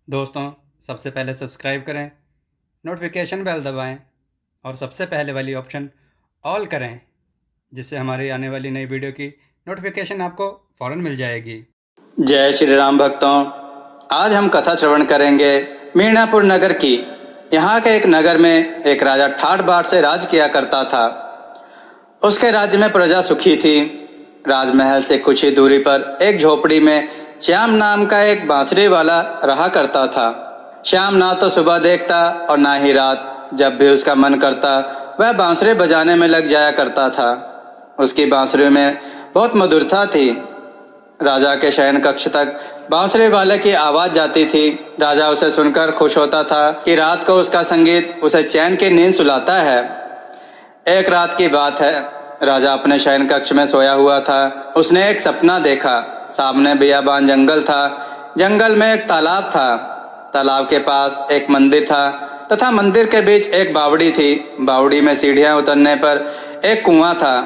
दोस्तों, सबसे पहले सब्सक्राइब करें, नोटिफिकेशन बेल दबाएं और सबसे पहले वाली ऑप्शन ऑल करें, जिससे हमारी आने वाली नई वीडियो की नोटिफिकेशन आपको फ़ौरन मिल जाएगी। जय श्री राम भक्तों, आज हम कथा श्रवण करेंगे मीनापुर नगर की। यहाँ के एक नगर में एक राजा ठाठ बाट से राज किया करता था। उसके राज्य में प्रजा सुखी थी। राजमहल से कुछ ही दूरी पर एक झोपड़ी में श्याम नाम का एक बांसुरी वाला रहा करता था। श्याम ना तो सुबह देखता और ना ही रात। जब भी उसका मन करता वह बांसुरी बजाने में लग जाया करता था। उसकी बांसुरी में बहुत मधुरता थी। राजा के शयन कक्ष तक बांसुरी वाले की आवाज जाती थी। राजा उसे सुनकर खुश होता था कि रात को उसका संगीत उसे चैन की नींद सुलाता है। एक रात की बात है, राजा अपने शयन कक्ष में सोया हुआ था। उसने एक सपना देखा। सामने बियाबान जंगल था। जंगल में एक तालाब था। तालाब के पास एक मंदिर था तथा मंदिर के बीच एक बावड़ी थी। बावड़ी में सीढ़ियां उतरने पर एक कुआं था।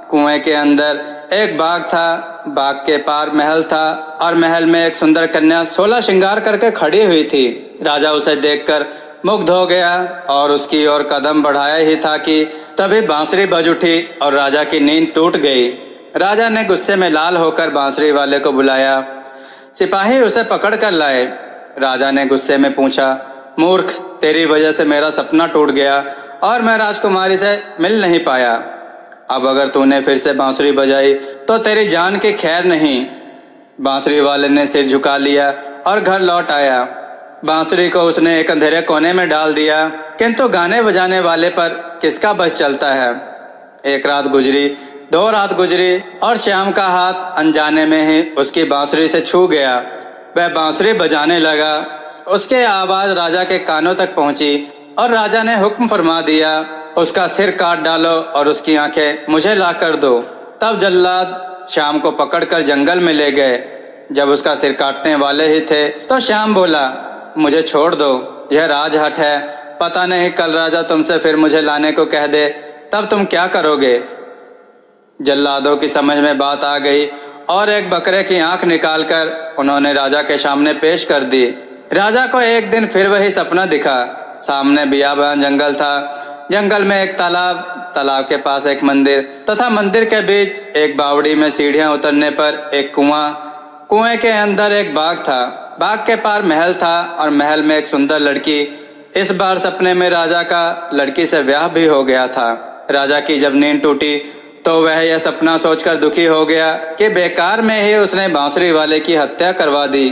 कुएं के अंदर एक बाग था। बाग के पार महल था और महल में एक सुंदर कन्या 16 श्रृंगार करके खड़ी हुई थी। राजा उसे देखकर मुग्ध हो गया और उसकी ओर कदम बढ़ाया ही था कि तभी बांसुरी बज उठी और राजा की नींद टूट गई। राजा ने गुस्से में लाल होकर बांसुरी वाले को बुलाया। सिपाही उसे पकड़ कर लाए। राजा ने गुस्से में पूछा, मूर्ख, तेरी वजह से मेरा सपना टूट गया और मैं राजकुमारी से मिल नहीं पाया। अब अगर तूने फिर से बांसुरी बजाई तो तेरी जान की खैर नहीं। बांसुरी वाले ने सिर झुका लिया और घर लौट आया। बांसुरी को उसने एक अंधेरे कोने में डाल दिया, किंतु गाने बजाने वाले पर किसका बस चलता है। एक रात गुजरी, 2 रात गुजरी और श्याम का हाथ अनजाने में ही उसकी बांसुरी से छू गया। वह बांसुरी बजाने लगा। उसके आवाज राजा के कानों तक पहुंची और राजा ने हुक्म फरमा दिया, उसका सिर काट डालो और उसकी आंखें मुझे ला कर दो। तब जल्लाद श्याम को पकड़कर जंगल में ले गए। जब उसका सिर काटने वाले ही थे तो श्याम बोला, मुझे छोड़ दो, यह राजहट है। पता नहीं कल राजा तुमसे फिर मुझे लाने को कह दे, तब तुम क्या करोगे। जल्लादों की समझ में बात आ गई और एक बकरे की आंख निकालकर उन्होंने राजा के सामने पेश कर दी। राजा को एक दिन फिर वही सपना दिखा। सामने बियाबान जंगल था। जंगल में एक तालाब, तालाब के पास एक मंदिर तथा मंदिर के बीच एक बावड़ी में सीढ़ियां उतरने पर एक कुआं। कुएं के अंदर एक बाग था। बाग के पार महल था और महल में एक सुंदर लड़की। इस बार सपने में राजा का लड़की से ब्याह भी हो गया था। राजा की जब नींद टूटी तो वह यह सपना सोचकर दुखी हो गया कि बेकार में ही उसने बांसुरी वाले की हत्या करवा दी।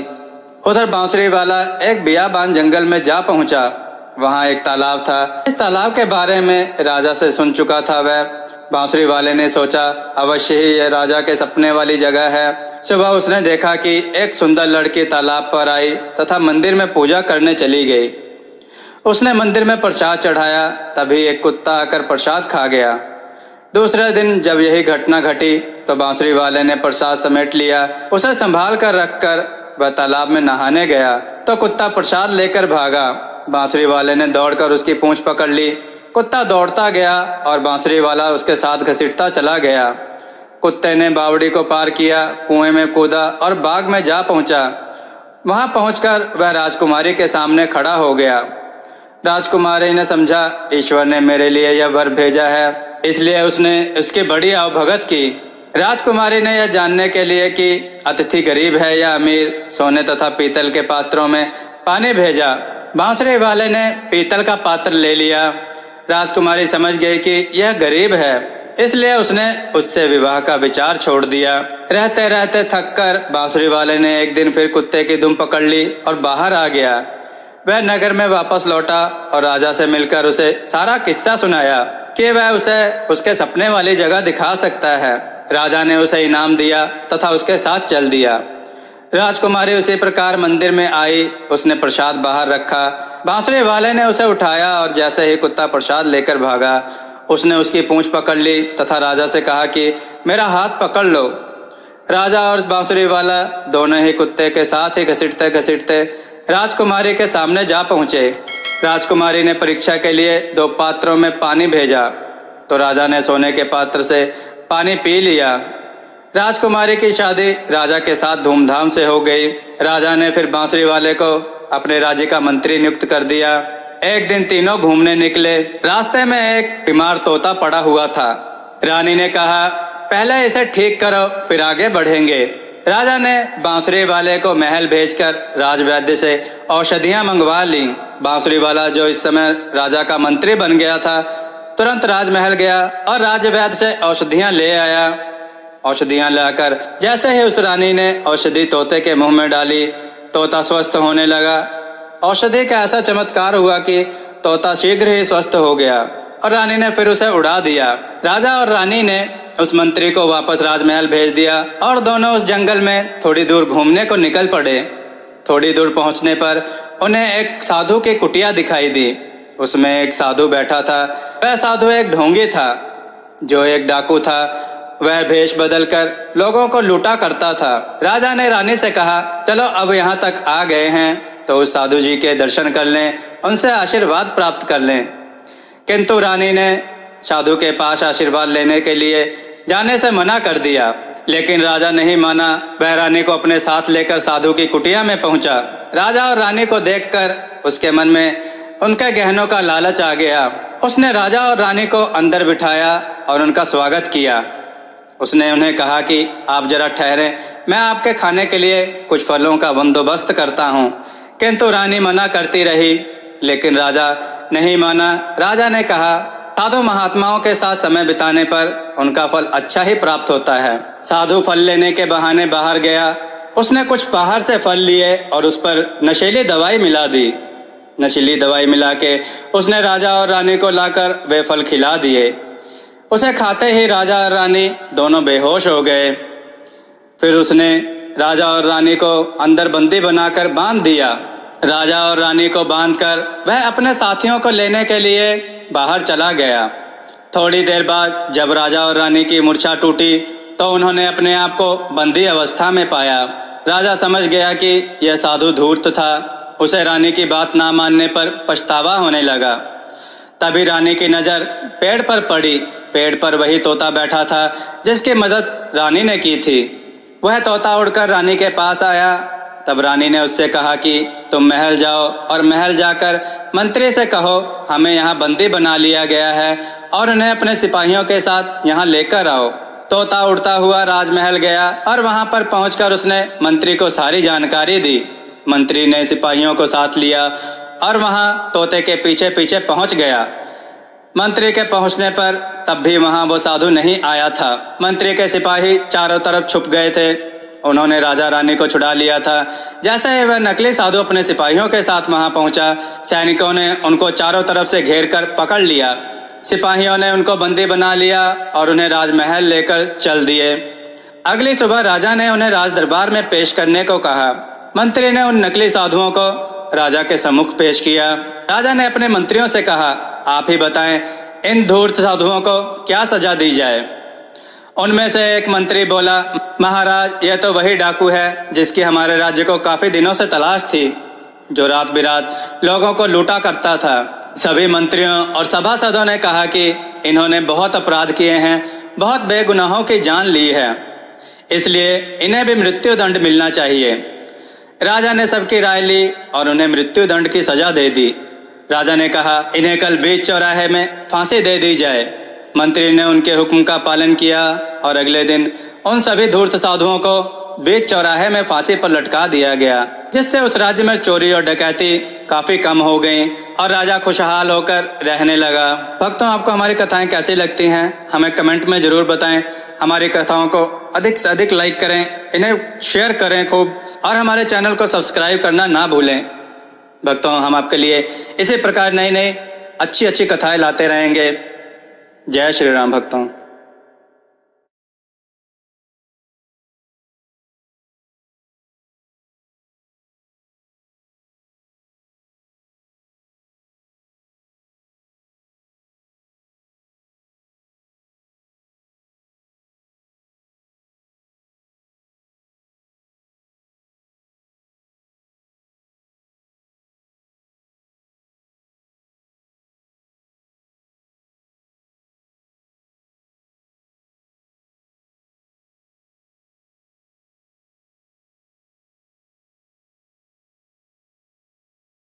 उधर बांसुरी वाला एक बियाबान जंगल में जा पहुंचा। वहां एक तालाब था। इस तालाब के बारे में राजा से सुन चुका था वह। बांसुरी वाले ने सोचा, अवश्य ही यह राजा के सपने वाली जगह है। सुबह उसने देखा कि एक सुंदर लड़की तालाब पर आई तथा मंदिर में पूजा करने चली गई। उसने मंदिर में प्रसाद चढ़ाया, तभी एक कुत्ता आकर प्रसाद खा गया। दूसरे दिन जब यही घटना घटी तो बांसुरी वाले ने प्रसाद समेट लिया। उसे संभाल कर रखकर वह तालाब में नहाने गया तो कुत्ता प्रसाद लेकर भागा। बांसुरी वाले ने दौड़कर उसकी पूंछ पकड़ ली। कुत्ता दौड़ता गया और बांसुरी वाला उसके साथ घसीटता चला गया। कुत्ते ने बावड़ी को पार किया, कुएं में कूदा और बाग में जा पहुंचा। वहां पहुंचकर वह राजकुमारी के सामने खड़ा हो गया। राजकुमारी ने समझा, ईश्वर ने मेरे लिए यह वर भेजा है, इसलिए उसने उसकी बड़ी आवभगत की। राजकुमारी ने यह जानने के लिए कि अतिथि गरीब है या अमीर, सोने तथा पीतल के पात्रों में पानी भेजा। बांसुरी वाले ने पीतल का पात्र ले लिया। राजकुमारी समझ गई कि यह गरीब है, इसलिए उसने उससे विवाह का विचार छोड़ दिया। रहते रहते थककर बांसुरी वाले ने एक दिन फिर कुत्ते की दुम पकड़ ली और बाहर आ गया। वह नगर में वापस लौटा और राजा से मिलकर उसे सारा किस्सा सुनाया कि वह उसे उसके सपने वाली जगह दिखा सकता है। राजा ने उसे इनाम दिया तथा उसके साथ चल दिया। राजकुमारी उसी प्रकार मंदिर में आई। उसने प्रसाद बाहर रखा। बांसुरी वाले ने उसे उठाया और जैसे ही कुत्ता प्रसाद लेकर भागा, उसने उसकी पूंछ पकड़ ली तथा राजा से कहा कि मेरा हाथ पकड़ लो। राजा और बांसुरी वाला दोनों ही कुत्ते के साथ ही घसीटते घसीटते राजकुमारी के सामने जा पहुंचे। राजकुमारी ने परीक्षा के लिए 2 पात्रों में पानी भेजा तो राजा ने सोने के पात्र से पानी पी लिया। राजकुमारी की शादी राजा के साथ धूमधाम से हो गई। राजा ने फिर बांसुरी वाले को अपने राज्य का मंत्री नियुक्त कर दिया। एक दिन तीनों घूमने निकले। रास्ते में एक बीमार तोता पड़ा हुआ था। रानी ने कहा, पहले इसे ठीक करो, फिर आगे बढ़ेंगे। राजा ने बांसुरी वाले को महल भेजकर राजवैद्य से औषधियां मंगवा ली। बांसुरी वाला, जो इस समय राजा का मंत्री बन गया था, तुरंत राजमहल गया और राजवैद्य से औषधियां ले आया। औषधियां लाकर जैसे ही उस रानी ने औषधि तोते के मुंह में डाली, तोता स्वस्थ होने लगा। औषधि का ऐसा चमत्कार हुआ कि तोता शीघ्र ही स्वस्थ हो गया और रानी ने फिर उसे उड़ा दिया। राजा और रानी ने उस मंत्री को वापस राजमहल भेज दिया और दोनों उस जंगल में थोड़ी दूर घूमने को निकल पड़े। थोड़ी दूर पहुंचने पर उन्हें एक साधु की कुटिया दिखाई दी। उसमें एक साधु बैठा था। वह साधु एक ढोंगी था, जो एक डाकू था। वह भेष बदलकर लोगों को लूटा करता था। राजा ने रानी से कहा, चलो अब यहाँ तक आ गए हैं तो उस साधु जी के दर्शन कर लें, उनसे आशीर्वाद प्राप्त कर लें। किंतु रानी ने साधु के पास आशीर्वाद लेने के लिए जाने से मना कर दिया, लेकिन राजा नहीं माना। वह रानी को अपने साथ लेकर साधु की कुटिया में पहुंचा। राजा और रानी को देखकर उसके मन में उनके गहनों का लालच आ गया। उसने राजा और रानी को अंदर बिठाया और उनका स्वागत किया। उसने उन्हें कहा कि आप जरा ठहरें, मैं आपके खाने के लिए कुछ फलों का बंदोबस्त करता हूँ। किंतु रानी मना करती रही, लेकिन राजा नहीं माना। राजा ने कहा, साधु महात्माओं के साथ समय बिताने पर उनका फल अच्छा ही प्राप्त होता है। साधु फल लेने के बहाने बाहर गया। उसने कुछ बाहर से फल लिए और उस पर नशीली दवाई मिला दी। नशीली दवाई मिला के उसने राजा और रानी को लाकर वे फल खिला दिए। उसे खाते ही राजा और रानी दोनों बेहोश हो गए। फिर उसने राजा और रानी को अंदर बंदी बनाकर बांध दिया। राजा और रानी को बांधकर वह अपने साथियों को लेने के लिए बाहर चला गया। थोड़ी देर बाद जब राजा और रानी की मूर्छा टूटी तो उन्होंने अपने आप को बंदी अवस्था में पाया। राजा समझ गया कि यह साधु धूर्त था। उसे रानी की बात ना मानने पर पछतावा होने लगा। तभी रानी की नज़र पेड़ पर पड़ी। पेड़ पर वही तोता बैठा था जिसकी मदद रानी ने की थी। वह तोता उड़कर रानी के पास आया। तब रानी ने उससे कहा कि तुम महल जाओ और महल जाकर मंत्री से कहो हमें यहाँ बंदी बना लिया गया है और उन्हें अपने सिपाहियों के साथ यहाँ लेकर आओ। तोता उड़ता हुआ राजमहल गया और वहाँ पर पहुँचकर उसने मंत्री को सारी जानकारी दी। मंत्री ने सिपाहियों को साथ लिया और वहाँ तोते के पीछे पीछे पहुँच गया। मंत्री के पहुँचने पर तब भी वहाँ वो साधु नहीं आया था। मंत्री के सिपाही चारों तरफ छुप गए थे। उन्होंने राजा रानी को छुड़ा लिया था। जैसे ही वह नकली साधु अपने सिपाहियों के साथ वहां पहुंचा, सैनिकों ने उनको चारों तरफ से घेरकर पकड़ लिया। सिपाहियों ने उनको बंदी बना लिया और उन्हें राजमहल लेकर चल दिए। अगली सुबह राजा ने उन्हें राज दरबार में पेश करने को कहा। मंत्री ने उन नकली साधुओं को राजा के सम्मुख पेश किया। राजा ने अपने मंत्रियों से कहा, आप ही बताएं इन धूर्त साधुओं को क्या सजा दी जाए। उनमें से एक मंत्री बोला, महाराज, यह तो वही डाकू है जिसकी हमारे राज्य को काफी दिनों से तलाश थी, जो रात बिरात लोगों को लूटा करता था। सभी मंत्रियों और सभासदों ने कहा कि इन्होंने बहुत अपराध किए हैं, बहुत बेगुनाहों की जान ली है, इसलिए इन्हें भी मृत्यु दंड मिलना चाहिए। राजा ने सबकी राय ली और उन्हें मृत्यु दंड की सजा दे दी। राजा ने कहा, इन्हें कल बीच चौराहे में फांसी दे दी जाए। मंत्री ने उनके हुक्म का पालन किया और अगले दिन उन सभी धूर्त साधुओं को बीच चौराहे में फांसी पर लटका दिया गया, जिससे उस राज्य में चोरी और डकैती काफी कम हो गई और राजा खुशहाल होकर रहने लगा। भक्तों, आपको हमारी कथाएं कैसी लगती हैं हमें कमेंट में जरूर बताएं। हमारी कथाओं को अधिक से अधिक लाइक करें, इन्हें शेयर करें खूब, और हमारे चैनल को सब्सक्राइब करना ना भूलें। भक्तों, हम आपके लिए इसी प्रकार नई नई अच्छी अच्छी कथाएं लाते रहेंगे। जय श्री राम भक्तों।